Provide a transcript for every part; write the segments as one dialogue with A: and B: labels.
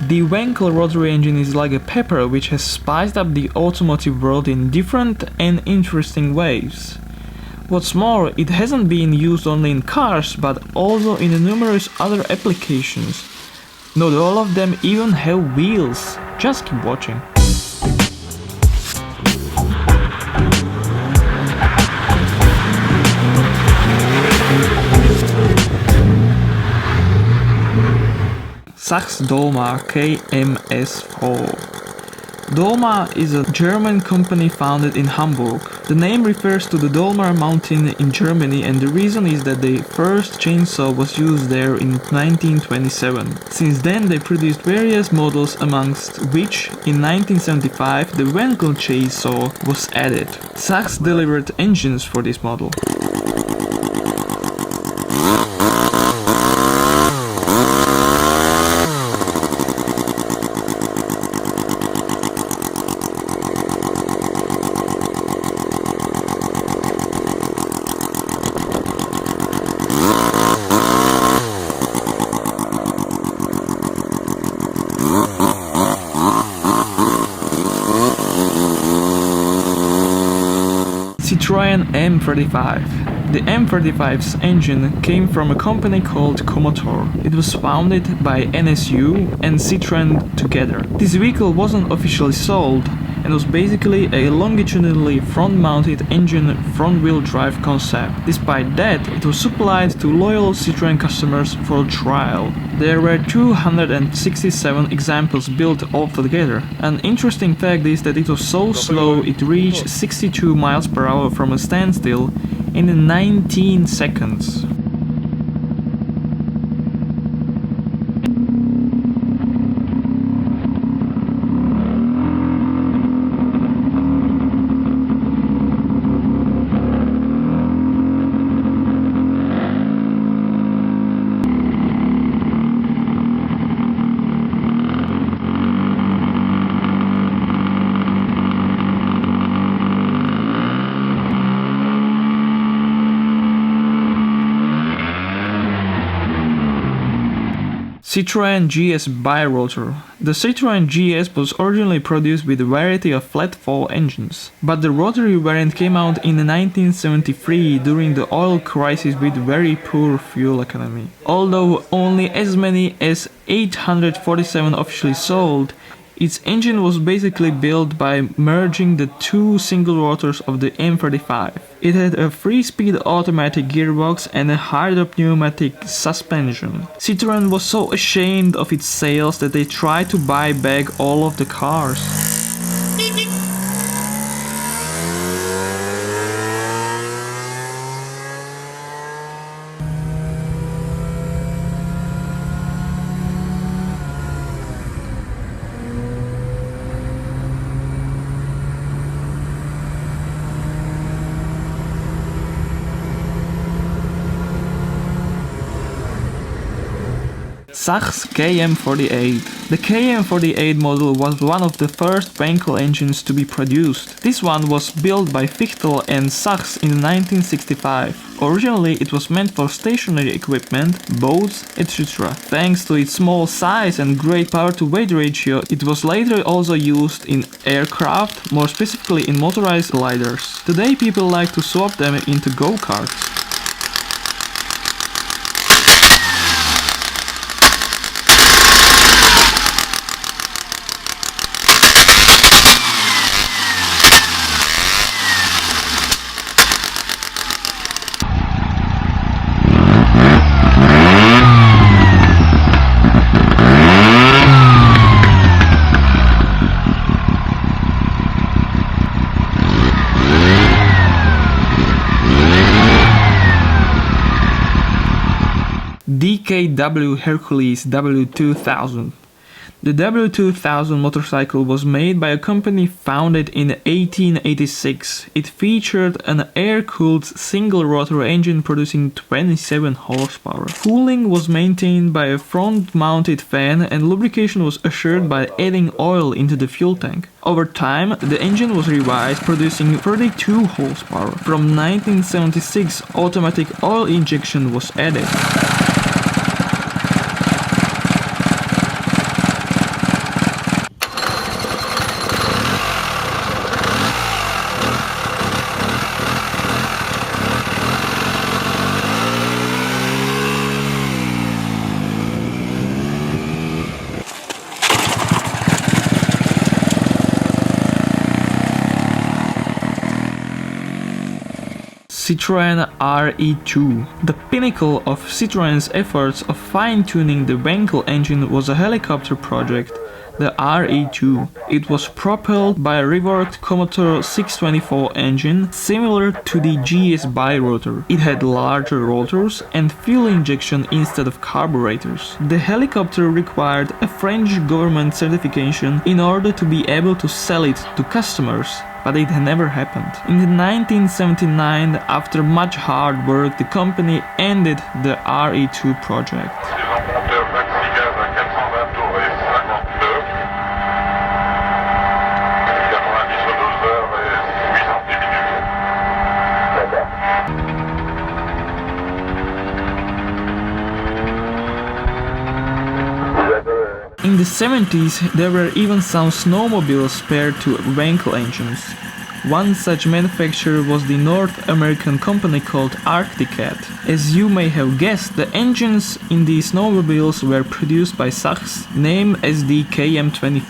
A: The Wankel rotary engine is like a pepper which has spiced up the automotive world in different and interesting ways. What's more, it hasn't been used only in cars, but also in numerous other applications. Not all of them even have wheels. Just keep watching. Sachs Dolmar KM4. Dolmar is a German company founded in Hamburg. The name refers to the Dolmar mountain in Germany, and the reason is that the first chainsaw was used there in 1927. Since then they produced various models, amongst which in 1975 the Wankel chainsaw was added. Sachs delivered engines for this model. Citroen M35. The M35's engine came from a company called Motor. It was founded by NSU and Citroen together. This vehicle wasn't officially sold and was basically a longitudinally front-mounted engine front-wheel drive concept. Despite that, it was supplied to loyal Citroen customers for trial. There were 267 examples built altogether. An interesting fact is that it was so slow it reached 62 miles per hour from a standstill in 19 seconds. Citroen GS Birotor. The Citroen GS was originally produced with a variety of flat-fall engines, but the rotary variant came out in 1973 during the oil crisis with very poor fuel economy. Although only as many as 847 officially sold, its engine was basically built by merging the two single rotors of the M35. It had a 3-speed automatic gearbox and a hydropneumatic suspension. Citroen was so ashamed of its sales that they tried to buy back all of the cars. Sachs KM48. The KM48 model was one of the first Wankel engines to be produced. This one was built by Fichtel and Sachs in 1965. Originally it was meant for stationary equipment, boats, etc. Thanks to its small size and great power-to-weight ratio, it was later also used in aircraft, more specifically in motorized gliders. Today people like to swap them into go-karts. DKW Hercules W2000. The W2000 motorcycle was made by a company founded in 1886. It featured an air-cooled single-rotor engine producing 27 horsepower. Cooling was maintained by a front-mounted fan and lubrication was assured by adding oil into the fuel tank. Over time, the engine was revised, producing 32 horsepower. From 1976, automatic oil injection was added. Citroen RE-2. The pinnacle of Citroen's efforts of fine-tuning the Wankel engine was a helicopter project, the RE-2. It was propelled by a reworked Commodore 624 engine similar to the GS Birotor. It had larger rotors and fuel injection instead of carburetors. The helicopter required a French government certification in order to be able to sell it to customers, but it never happened. In 1979, after much hard work, the company ended the RE-2 project. In the 70s, there were even some snowmobiles paired to Wankel engines. One such manufacturer was the North American company called Arctic Cat. As you may have guessed, the engines in these snowmobiles were produced by Sachs, named as the KM3.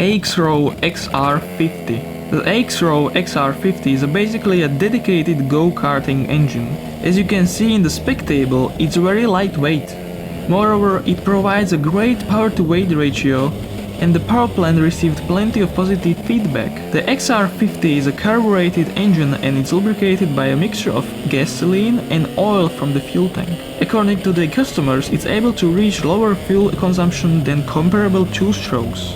A: Aixro XR50. The Aixro XR50 is basically a dedicated go-karting engine. As you can see in the spec table, it's very lightweight. Moreover, it provides a great power-to-weight ratio, and the power plant received plenty of positive feedback. The XR50 is a carbureted engine and it's lubricated by a mixture of gasoline and oil from the fuel tank. According to the customers, it's able to reach lower fuel consumption than comparable two-strokes.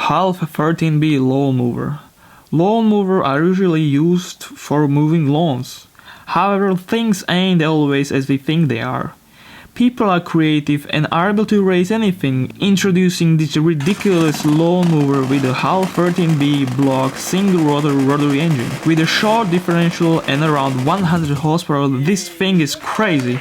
A: Half 13B lawn mower. Lawn mowers are usually used for moving lawns. However, things ain't always as we think they are. People are creative and are able to raise anything, introducing this ridiculous lawn mower with a half 13B block single-rotor rotary engine. With a short differential and around 100 horsepower, this thing is crazy.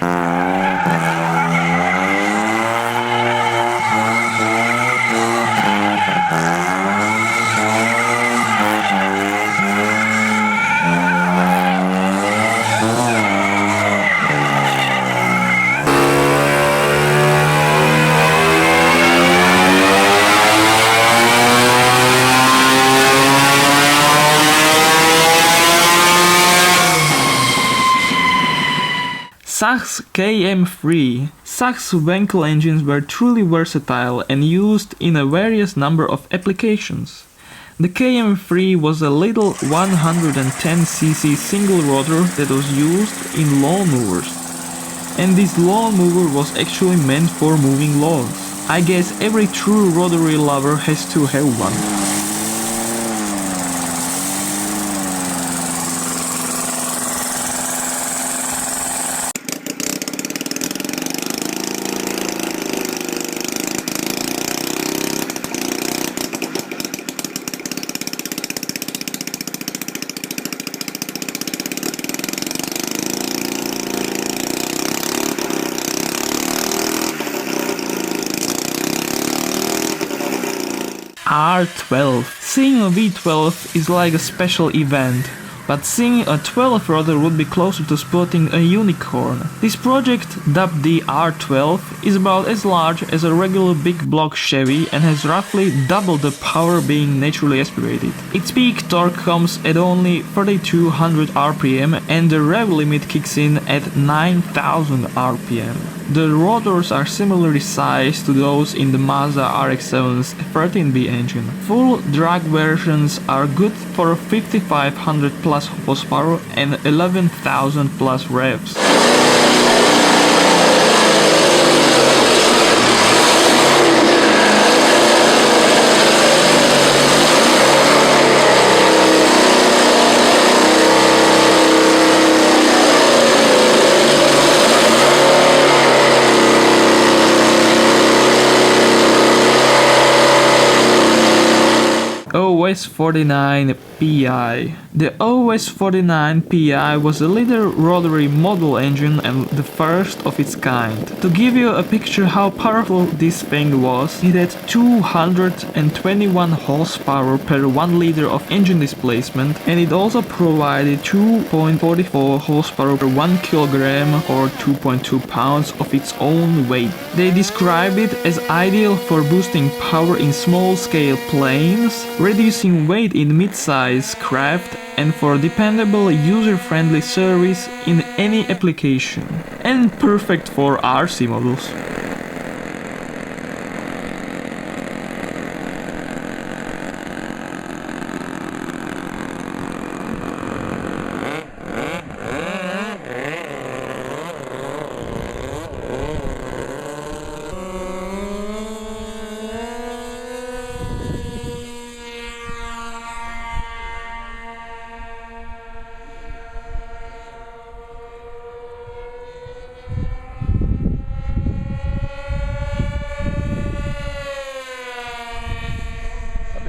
A: Sachs KM3. Sachs Wankel engines were truly versatile and used in a various number of applications. The KM3 was a little 110cc single rotor that was used in lawn mowers. And this lawn mower was actually meant for moving lawns. I guess every true rotary lover has to have one. R12. Seeing a V12 is like a special event, but seeing a 12-rotor would be closer to spotting a unicorn. This project, dubbed the R12, is about as large as a regular big block Chevy and has roughly double the power being naturally aspirated. Its peak torque comes at only 3200 RPM and the rev limit kicks in at 9000 RPM. The rotors are similarly sized to those in the Mazda RX-7's 13B engine. Full drag versions are good for 5500 plus horsepower and 11,000 plus revs. OS49 PI. The OS49 PI was a leader rotary model engine and the first of its kind. To give you a picture how powerful this thing was, it had 221 horsepower per 1 liter of engine displacement, and it also provided 2.44 horsepower per 1 kilogram or 2.2 pounds of its own weight. They described it as ideal for boosting power in small-scale planes, reducing weight in mid-size craft, and for dependable user-friendly service in any application. And perfect for RC models.